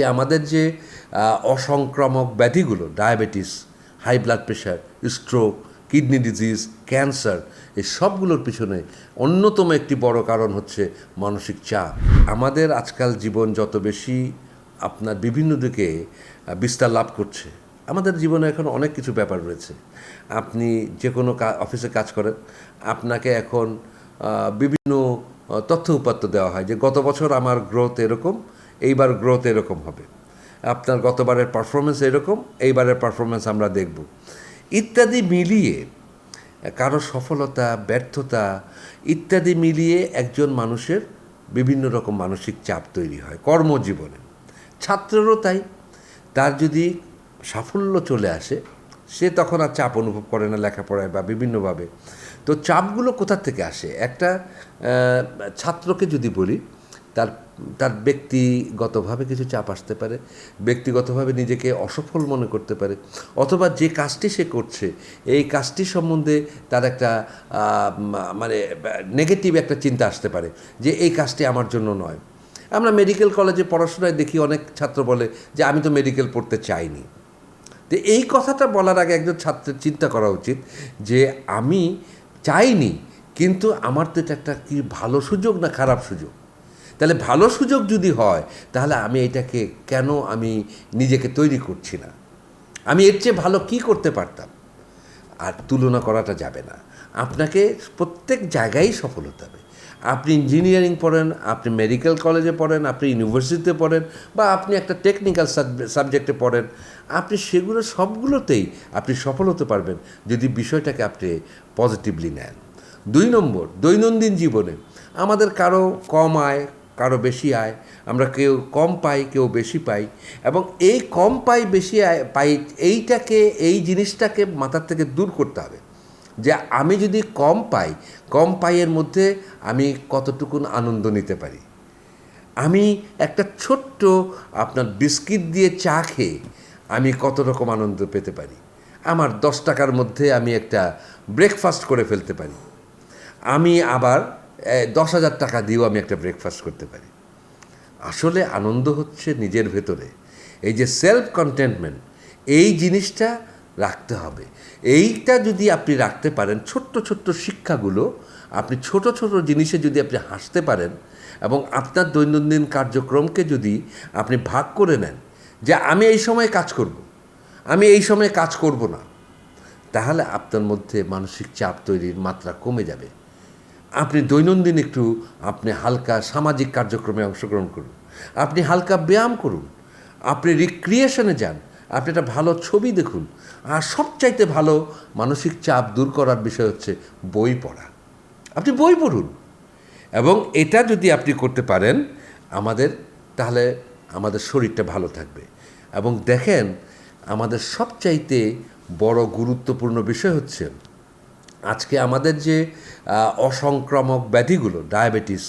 আমাদের যে অসংক্রামক ব্যাধিগুলো diabetes, high blood pressure, stroke, kidney disease, cancer, এই সবগুলোর পিছনে অন্যতম একটি বড় কারণ হচ্ছে মানসিক চাপ। আমাদের আজকাল জীবন যত বেশি আপনার বিভিন্ন দিকে বিস্তার লাভ করছে, আমাদের জীবনে এখন অনেক কিছু ব্যাপার রয়েছে। আপনি যে কোনো অফিসে কাজ করেন, আপনাকে এখন বিভিন্ন তথ্য উপাত্ত দেওয়া হয় যে গত বছর আমার গ্রোথ এরকম, এইবার গ্রোথ এরকম হবে, আপনার গতবারের পারফরমেন্স এরকম, এইবারের পারফরমেন্স আমরা দেখব ইত্যাদি মিলিয়ে কারো সফলতা, ব্যর্থতা ইত্যাদি মিলিয়ে একজন মানুষের বিভিন্ন রকম মানসিক চাপ তৈরি হয় কর্মজীবনে। ছাত্রেরও তাই। তার যদি সাফল্য চলে আসে, সে তখন আর চাপ অনুভব করে না লেখাপড়ায় বা বিভিন্নভাবে। তো চাপগুলো কোথা থেকে আসে? একটা ছাত্রকে যদি বলি, তার তার ব্যক্তিগতভাবে কিছু চাপ আসতে পারে, ব্যক্তিগতভাবে নিজেকে অসফল মনে করতে পারে, অথবা যে কাজটি সে করছে এই কাজটি সম্বন্ধে তার একটা মানে নেগেটিভ একটা চিন্তা আসতে পারে যে এই কাজটি আমার জন্য নয়। আমরা মেডিকেল কলেজে পড়াশোনায় দেখি অনেক ছাত্র বলে যে আমি তো মেডিকেল পড়তে চাইনি। তো এই কথাটা বলার আগে একজন ছাত্রের চিন্তা করা উচিত যে আমি চাইনি, কিন্তু আমার তো এটা একটা কি ভালো সুযোগ না খারাপ সুযোগ? তাহলে ভালো সুযোগ যদি হয়, তাহলে আমি এটাকে কেন আমি নিজেকে তৈরি করছি না? আমি এর চেয়ে ভালো কী করতে পারতাম? আর তুলনা করাটা যাবে না। আপনাকে প্রত্যেক জায়গায় সফল হতে হবে। আপনি ইঞ্জিনিয়ারিং পড়েন, আপনি মেডিকেল কলেজে পড়েন, আপনি ইউনিভার্সিটিতে পড়েন, বা আপনি একটা টেকনিক্যাল সাবজেক্টে পড়েন, আপনি সেগুলো সবগুলোতেই আপনি সফল হতে পারবেন যদি বিষয়টাকে আপনি পজিটিভলি নেন। 2 নম্বর, দৈনন্দিন জীবনে আমাদের কারো কম আয়, কারো বেশি আয়, আমরা কেউ কম পাই, কেউ বেশি পাই, এবং এই কম পাই বেশি আয় পাই এই জিনিসটাকে মাথার থেকে দূর করতে হবে যে আমি যদি কম পাইয়ের মধ্যে আমি কতটুকুন আনন্দ নিতে পারি। আমি একটা ছোট্ট আপনার বিস্কিট দিয়ে চা খেয়ে আমি কত রকম আনন্দ পেতে পারি। আমার 10 টাকার মধ্যে আমি একটা ব্রেকফাস্ট করে ফেলতে পারি। আমি আবার 10,000 টাকা দিয়েও আমি একটা ব্রেকফাস্ট করতে পারি। আসলে আনন্দ হচ্ছে নিজের ভেতরে। এই যে সেলফ কন্টেন্টমেন্ট, এই জিনিসটা রাখতে হবে। এইটা যদি আপনি রাখতে পারেন, ছোট্ট ছোট্ট শিক্ষাগুলো, আপনি ছোট ছোট জিনিসে যদি আপনি হাসতে পারেন এবং আপনার দৈনন্দিন কার্যক্রমকে যদি আপনি ভাগ করে নেন যে আমি এই সময়ে কাজ করব, আমি এই সময়ে কাজ করব না, তাহলে আপনার মধ্যে মানসিক চাপ তৈরির মাত্রা কমে যাবে। আপনি দৈনন্দিন একটু আপনি হালকা সামাজিক কার্যক্রমে অংশগ্রহণ করুন, আপনি হালকা ব্যায়াম করুন, আপনি রিক্রিয়েশনে যান, আপনি একটা ভালো ছবি দেখুন। আর সবচাইতে ভালো মানসিক চাপ দূর করার বিষয় হচ্ছে বই পড়া। আপনি বই পড়ুন, এবং এটা যদি আপনি করতে পারেন তাহলে আমাদের শরীরটা ভালো থাকবে। এবং দেখেন, আমাদের সবচাইতে বড় গুরুত্বপূর্ণ বিষয় হচ্ছে আজকে আমাদের যে অসংক্রামক ব্যাধিগুলো diabetes,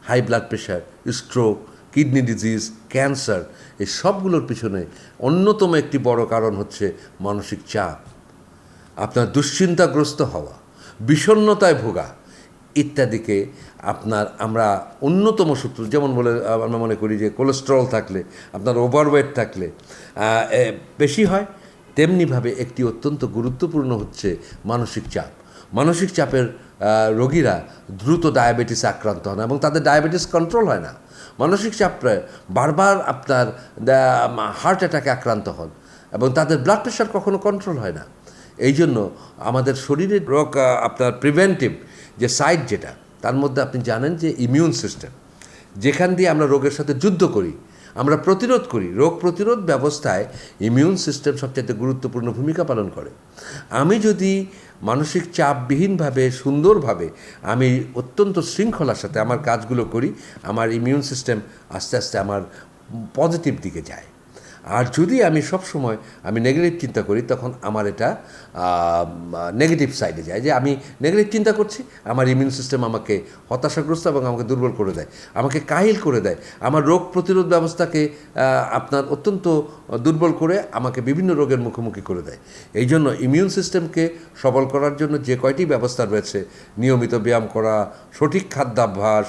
high blood pressure, stroke, kidney disease, cancer, এই সবগুলোর পিছনে অন্যতম একটি বড় কারণ হচ্ছে মানসিক চাপ। আপনার দুশ্চিন্তাগ্রস্ত হওয়া, বিষণ্ণতায় ভোগা ইত্যাদিকে আমরা অন্যতম সূত্র, যেমন বলে আমরা মনে করি যে কোলেস্টেরল থাকলে, আপনার ওভারওয়েট থাকলে বেশি হয়, তেমনিভাবে একটি অত্যন্ত গুরুত্বপূর্ণ হচ্ছে মানসিক চাপ। মানসিক চাপের রোগীরা দ্রুত ডায়াবেটিসে আক্রান্ত হন এবং তাদের ডায়াবেটিস কন্ট্রোল হয় না। মানসিক চাপে বারবার আপনার হার্ট অ্যাটাকে আক্রান্ত হন এবং তাদের ব্লাড প্রেশার কখনো কন্ট্রোল হয় না। এই জন্য আমাদের শরীরের রোগ আপনার প্রিভেন্টিভ যে সাইড যেটা, তার মধ্যে আপনি জানেন যে ইমিউন সিস্টেম, যেখান দিয়ে আমরা রোগের সাথে যুদ্ধ করি, আমরা প্রতিরোধ করি। রোগ প্রতিরোধ ব্যবস্থায় ইমিউন সিস্টেম সবচেয়ে গুরুত্বপূর্ণ ভূমিকা পালন করে। আমি যদি মানসিক চাপবিহীনভাবে, সুন্দরভাবে, আমি অত্যন্ত শৃঙ্খলার সাথে আমার কাজগুলো করি, আমার ইমিউন সিস্টেম আস্তে আস্তে আমার পজিটিভ দিকে যায়। আর যদি আমি সবসময় নেগেটিভ চিন্তা করি, তখন আমার এটা নেগেটিভ সাইডে যায়, যে আমি নেগেটিভ চিন্তা করছি, আমার ইমিউন সিস্টেম আমাকে হতাশাগ্রস্ত এবং আমাকে দুর্বল করে দেয়, আমাকে কাহিল করে দেয়, আমার রোগ প্রতিরোধ ব্যবস্থাকে আপনার অত্যন্ত দুর্বল করে আমাকে বিভিন্ন রোগের মুখোমুখি করে দেয়। এই জন্য ইমিউন সিস্টেমকে সবল করার জন্য যে কয়টি ব্যবস্থা রয়েছে, নিয়মিত ব্যায়াম করা, সঠিক খাদ্যাভ্যাস,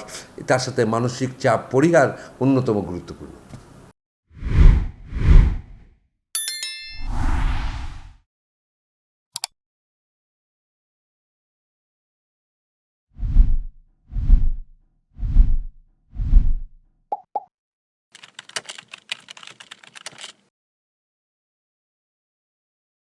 তার সাথে মানসিক চাপ পরিহার অন্যতম গুরুত্বপূর্ণ।